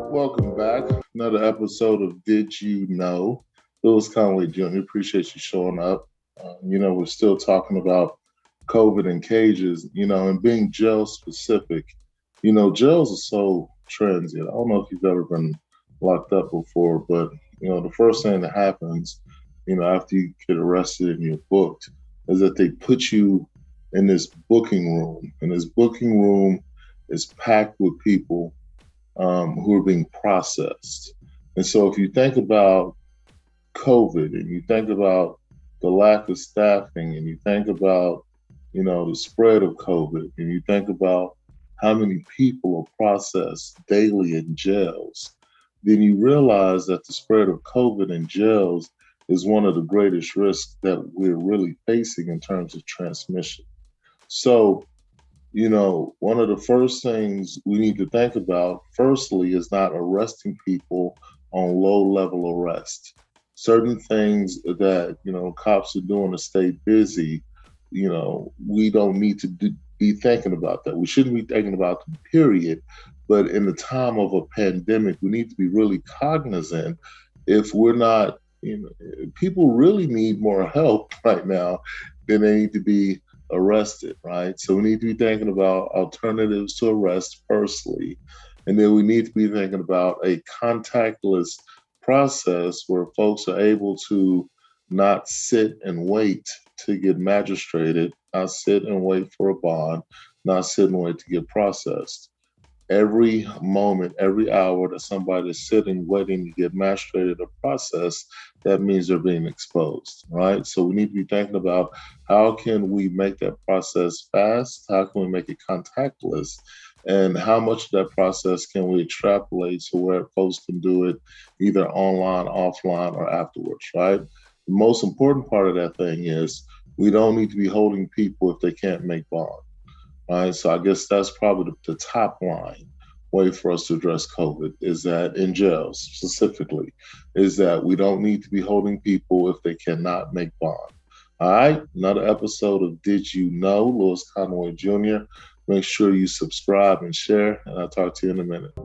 Welcome back. Another episode of Did You Know? Louis Conway Jr. Appreciate you showing up. We're still talking about COVID and cages, and being jail specific. Jails are so transient. I don't know if you've ever been locked up before, but, the first thing that happens, after you get arrested and you're booked, is that they put you in this booking room. And this booking room is packed with people who are being processed. And so if you think about COVID and you think about the lack of staffing and you think about, the spread of COVID and you think about how many people are processed daily in jails, then you realize that the spread of COVID in jails is one of the greatest risks that we're really facing in terms of transmission. So one of the first things we need to think about, firstly, is not arresting people on low level arrest. Certain things that, cops are doing to stay busy, we don't need to be thinking about that. We shouldn't be thinking about them, period. But in the time of a pandemic, we need to be really cognizant if we're not, people really need more help right now than they need to be arrested, right? So we need to be thinking about alternatives to arrest firstly. And then we need to be thinking about a contactless process where folks are able to not sit and wait to get magistrated, not sit and wait for a bond, not sit and wait to get processed. Every moment, every hour that somebody is sitting waiting to get magistrated or processed, that means they're being exposed, right? So we need to be thinking about how can we make that process fast? How can we make it contactless? And how much of that process can we extrapolate to where folks can do it either online, offline, or afterwards, right? The most important part of that thing is we don't need to be holding people if they can't make bond. Right, so I guess that's probably the top line way for us to address COVID is that in jails specifically, is that we don't need to be holding people if they cannot make bond. All right, another episode of Did You Know? Louis Conway Jr. Make sure you subscribe and share, and I'll talk to you in a minute.